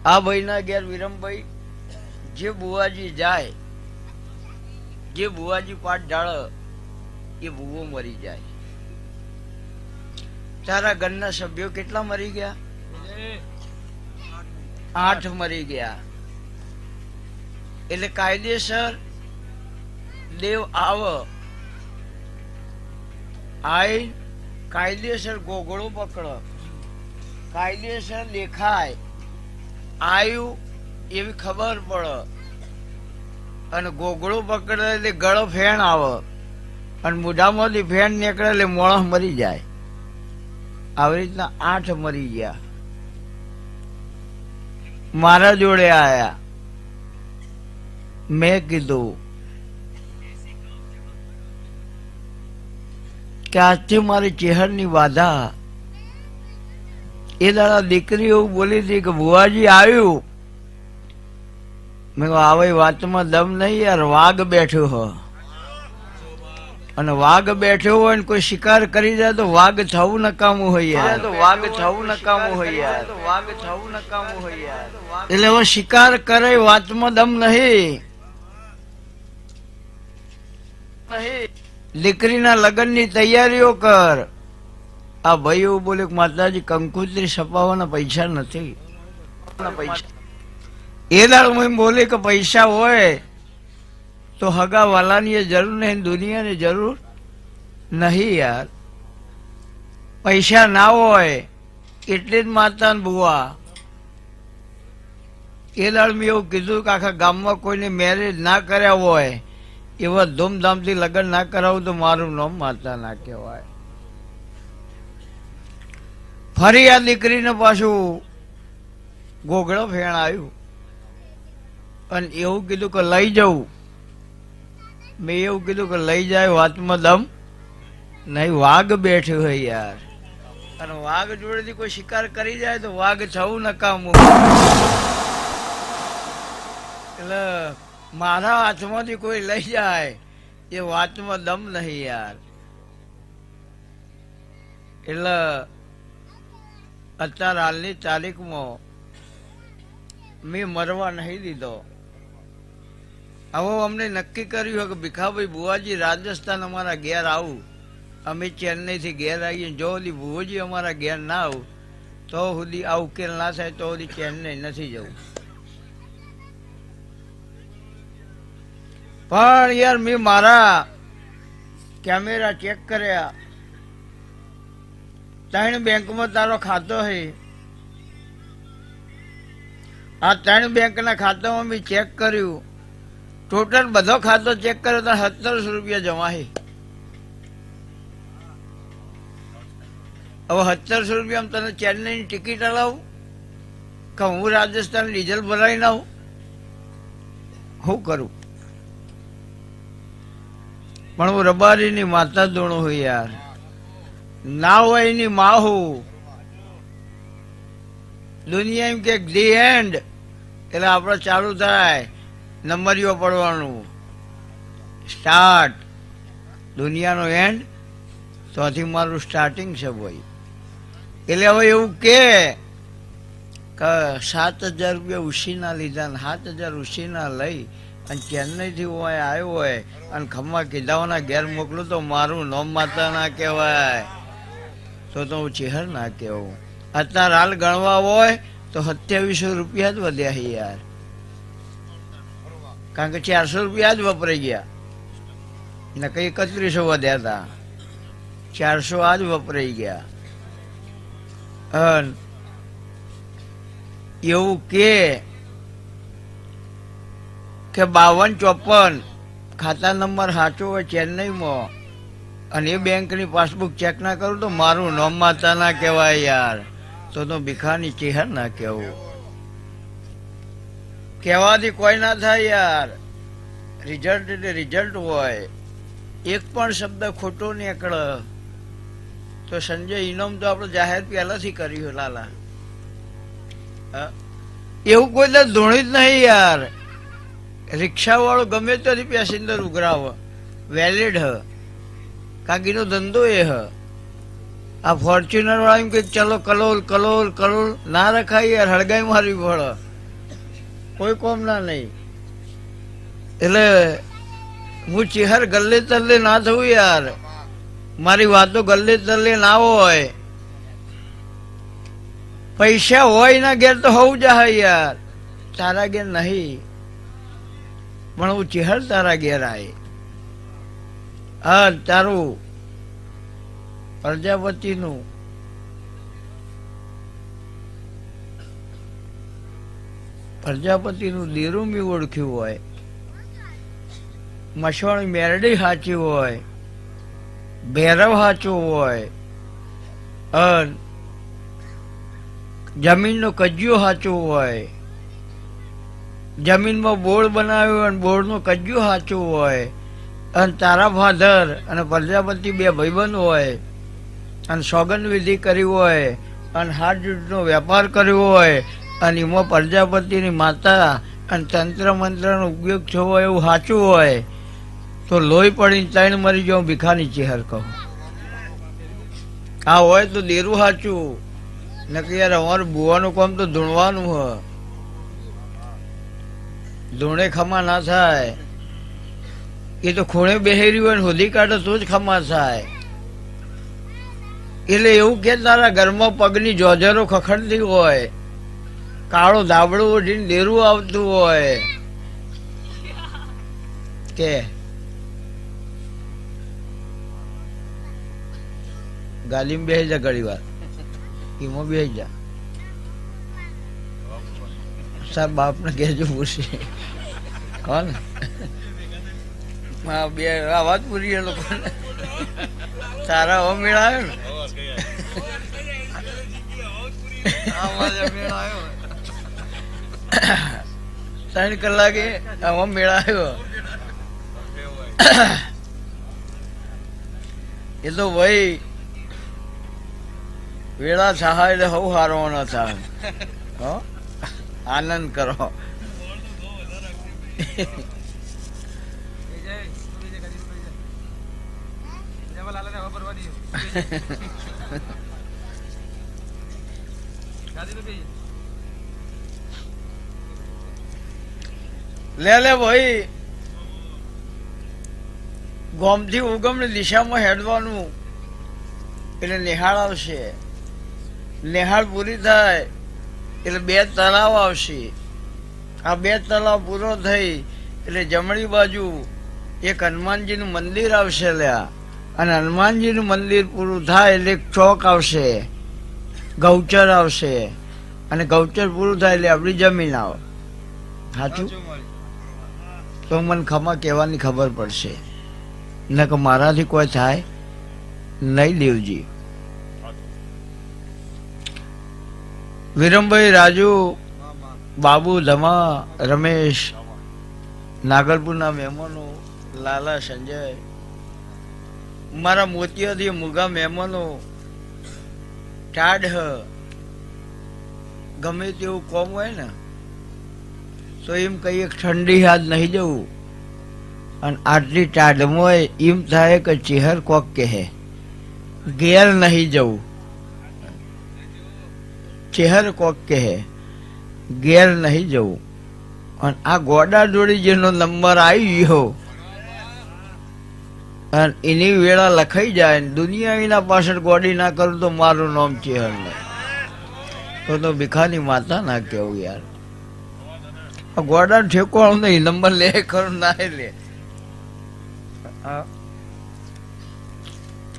આ ભાઈના ઘેર વિરમભાઈ જે બુવાજી જાય, જે બુવાજી પાઠ ઢાળે એ બુવો મરી જાય. તારા ઘરના સભ્યો કેટલા મરી ગયા? 8 મરી ગયા. એટલે કાયદેસર દેવ આઈ કાયદેસર ગોગળો પકડો, કાયદેસર દેખાય આયુ એવી ખબર પડે, અને ગોગળો પકડે એટલે ગળો ફેણ આવે, અને મોઢામાંથી ફેણ નીકળે એટલે મોણસ મરી જાય. આવી રીતના 8 મરી ગયા. મારા જોડે આયા. મેં કીધું કે આજથી મારી ચેહરની બાધા. એ દાડા દીકરી એવું બોલી હતી કે બુવાજી આવ્યું. મેં કહ્યું આવે વાતમાં દમ નહીં યાર, વાઘ બેઠો હો, અને વાઘ બેઠો હોય ને કોઈ શિકાર કરી જાય તો વાઘ થવું નકામું હોય યાર, તો વાઘ થવું નકામું હોય યાર, તો વાઘ થવું નકામું હોય યાર. એટલે હવે શિકાર કરે વાતમાં દમ નહીં. દીકરીના લગ્નની તૈયારીઓ કર. આ ભાઈ એવું બોલે કે માતાજી કંકુત્રી છપાવવાના પૈસા નથી. એ દાડ હું બોલે કે પૈસા હોય તો હગા વાલાની જરૂર નહીં, દુનિયાની જરૂર નહીં યાર. પૈસા ના હોય એટલે જ માતા ને બુવા. એ દાડ મેં એવું કીધું કે આખા ગામમાં કોઈને મેરેજ ના કર્યા હોય એવા ધૂમધામથી લગ્ન ના કરાવું તો મારું નામ માતા ના કહેવાય. ફરી આ દીકરીને પાછું ગોગળો ફેણ આવ્યું, અને એવું કીધું કે લઈ જવું. મેં એવું કીધું કે લઈ જાય વાતમાં દમ નહીં, વાઘ બેઠો હોય યાર, અને વાઘ જોડેથી કોઈ શિકાર કરી જાય તો વાઘ થવું નકામું. એટલે મારા હાથમાંથી કોઈ લઈ જાય એ વાતમાં દમ નહીં યાર. એટલે અત્યારે હાલની તારીખમાં મેં મરવા નહીં દીધો. હવે અમને નક્કી કર્યું કે ભીખાભાઈ બુવાજી રાજસ્થાન અમારા ઘેર આવું, અમે ચેન્નઈથી ઘેર આવીએ. જો સુધી બુવાજી અમારા ઘેર ના આવું તો સુધી આ ઉકેલ ના થાય તો સુધી ચેન્નઈ નથી જવું. પણ યાર મેં મારા કેમેરા ચેક કર્યા. 3 બેંકમાં તારો ખાતો છે. આ 3 બેંકના ખાતામાં મેં ચેક કર્યું. ટોટલ બધો ખાતો ચેક કર્યો તો 1700 રૂપિયા જમા છે. હવે 1700 રૂપિયા તને ચેન્નઈની ટિકિટ અલાવું કે હું રાજસ્થાન ડીઝલ ભરાઈને આવું? શું કરું? પણ હું રબારીની માતા દોણું હોય યાર, ના હોય એની માં હું. દુનિયા એમ કે ધી એન્ડ એટલે આપણે ચાલુ થાય નંબરીઓ પડવાનું, સ્ટાર્ટ. દુનિયાનો એન્ડ તોથી મારું સ્ટાર્ટિંગ છે ભાઈ. એટલે હવે એવું કે 7,000 રૂપિયા ઉછીના લીધા ને 7,000 ઉછીના લઈ અને ચેન્નઈથી હું આવ્યો હોય અને ખમ્મા કીધાઓના ઘેર મોકલું તો મારું નામ માતા ના કહેવાય, તો હું ચેહર ના કહેવું. અત્યારે હાલ ગણવા હોય તો 2700 રૂપિયા જ વધ્યા છે યાર, કારણ કે 400 રૂપિયા જ વપરાઈ ગયા ને કઈ 3100 વધ્યા હતા. 400 આ જ વપરાઈ ગયા. એવું કે 5254 ખાતા નંબર સાચો હોય ચેન્નઈમાં અને એ બેંકની પાસબુક ચેક ના કરું તો મારું નામ માતા ના કહેવાય યાર, તો ભીખાની ચેહર ના કહેવું. કહેવાથી કોઈ ના થાય યાર. રિઝલ્ટ એટલે રિઝલ્ટ હોય. એક પણ શબ્દ ખોટો નીકળે તો સંજય ઇનામ તો આપણે જાહેર પહેલાથી કર્યું લાલા. એવું કોઈ તો ધોણી જ નહીં યાર. રિક્ષા વાળો ગમે ત્યાંથી પેસેન્જર ઉઘરાવ વેલિડ હ, કાકીનો ધંધો એ હ. આ ફોર્ચ્યુનર વાળા એમ કે ચલો કલોલ કલોલ કલોલ ના રખાય યાર, હળગાઈ મારવી પડે. કોઈ કોમના નહીં. એટલે હું ચિહર ગલ્લે તલ્લે ના થવું યાર, મારી વાતો ગલ્લે તલ્લે ના હોય. પૈસા હોય ના ઘેર તો હોવું જાય યાર, તારા ઘેર નહીં, પણ હું ચિહર તારા ઘેર આય. હા, તારું પ્રજાપતિનું દેરું બી ઓળખ્યું હોય, મસવાણી મેરડી સાચી હોય, ભૈરવ સાચું હોય, જમીનનો કજિયો સાચું હોય, જમીનમાં બોળ બનાવ્યો અને બોળનું કજિયું સાચું હોય, અને તારા ફાધર અને પ્રજાપતિ બે ભાઈબંધ હોય, અને સોગંદ વિધિ કરી હોય, અને હાથ જૂથનો વેપાર કર્યો હોય, અને એમાં પ્રજાપતિની માતા અને તંત્ર મંત્રનો ઉપયોગ થયો હોય એવું સાચું હોય, તો લોહી પડીને ત્રણ મરી જાઉં ભીખાની ચહેર કહું. આ હોય તો દેરું સાચું, નક્કી યાર અમારું બુવાનું કામ તો ધૂણવાનું હ, ધૂણે ખમા ના થાય. એ તો ખૂણે બેહેરી હોય ને હોદી કાઢે તો જ ખમા થાય. એટલે એવું કે તારા ઘરમાં પગની જોજરો ખખડતી હોય, કાળો ધાબળો ઉઠીને દેરું આવતું હોય, કે ગાલીમાં બેસી જા ઘણી વાર, એમાં બેસી જા. સાહેબ બાપને કહેજો પૂછી કોણ બે આ વાત પૂરી એ લોકો તારા હવે મેળ આવ્યો ને, ત્રણ કલાકે આમાં મેળ આવ્યો. એ તો ભાઈ વેળા સહાય એટલે હવ હારો ન થાય. આનંદ કરો. લે ભાઈ, ગોમથી ઉગમની દિશામાં હેડવાનું, એટલે નિહાળ આવશે. નિહાળ પૂરી થાય એટલે બે તળાવ આવશે. આ બે તળાવ પૂરો થઈ એટલે જમણી બાજુ એક હનુમાનજીનું મંદિર આવશે લ્યા, અને હનુમાનજીનું મંદિર પૂરું થાય એટલે એક ચોક આવશે, ગૌચર આવશે, અને ગૌચર પૂરું થાય એટલે આપણી જમીન આવે. સાચું? તો મને ખમા કહેવાની ખબર પડશે, ન કે મારાથી કોઈ થાય નહીં. દેવજી વિરમભાઈ, રાજુ, બાબુ, ધમા, રમેશ, નાગલપુરના મહેમાનો, લાલા, સંજય, મારા મોતિયાથી મુગા મહેમાનો, ટાઢ ગમે તેવું કોમ હોય ને તો એમ કહીએ ઠંડી હાથ નહીં જવું, અને આટલી ટાઢમાં એમ થાય કે ચહેર કોક કહે ઘેર નહીં જવું, ચહેર કોક કહે ઘેર નહીં જવું. અને આ ગોડા જોડી જેનો નંબર આવી ગયો અને એની વેળા લખાઈ જાય, દુનિયા એના પાછળ ગોડી ના કરું તો મારું નામ ચહેર નહીં, તો ભીખાની માતા ના કેવું યાર. આ ગોડા ઠેકવાનું નહીં, નંબર લે ખરું ના લે.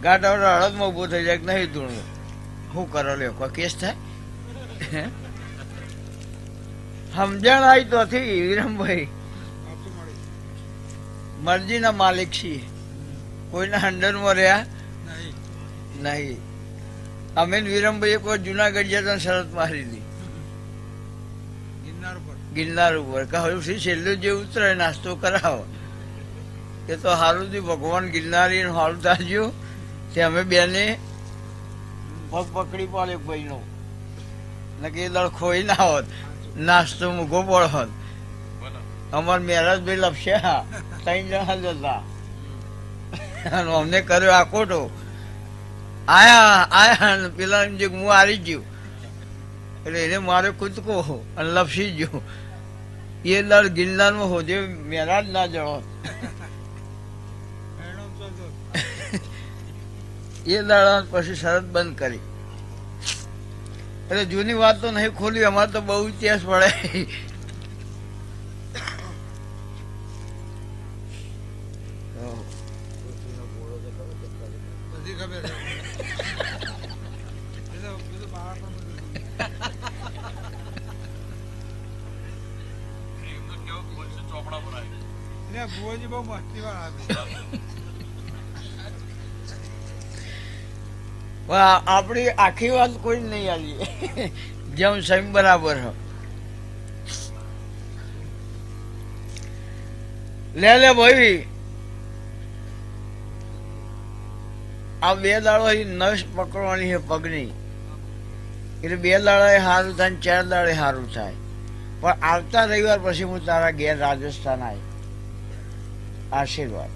ગાડા હળદમાં ઉભું થઈ જાય નહીં ધૂણવું, શું કરો લે કોઈ કેસ થાય? સમજણ આવી તો વિરમભાઈ મરજીના માલિક છીએ, કોઈના અંડરમાં રહ્યા નહીં. અમે વિરમભાઈ કોઈ જુનાગઢ જતા શરત મારી હતી ગિરનાર ઉપર, કહ્યું છેલ્લું જે ઉતરે નાસ્તો કરાવો. એ તો સારું થયું ભગવાન ગિરનારી સારું થાજ્યું તે અમે બેને પગ પકડી પાડે ભાઈ નો, કે એ દળ ખોઈ ના હોત, નાસ્તો મૂકો પડ હોત. અમાર મેરાજભાઈ લપસ્યા, ત્રણ જણા જ હતા, અમને કર્યો આકોટો. આયા પેલા જે હું હારી ગયું એટલે એને મારે કૂદકો અને લપસી ગયો. એ દાડ ગિરનારમાં હોજે મેરા જ ના જળો એ દાડા પછી શરત બંધ કરી. એટલે જૂની વાત તો નહીં ખોલી, અમારે તો બહુ ઇતિહાસ પડે. આપણી આખી વાત કોઈ નહીં આવી જેમ સમ બરાબર હ. લે ભાઈ આ 2 દાડો નસ પકડવાની છે પગની, એટલે 2 દાડા સારું થાય 4 દાડે સારું થાય. પણ આવતા રવિવાર પછી હું તારા ઘેર રાજસ્થાન આવી. આશીર્વાદ.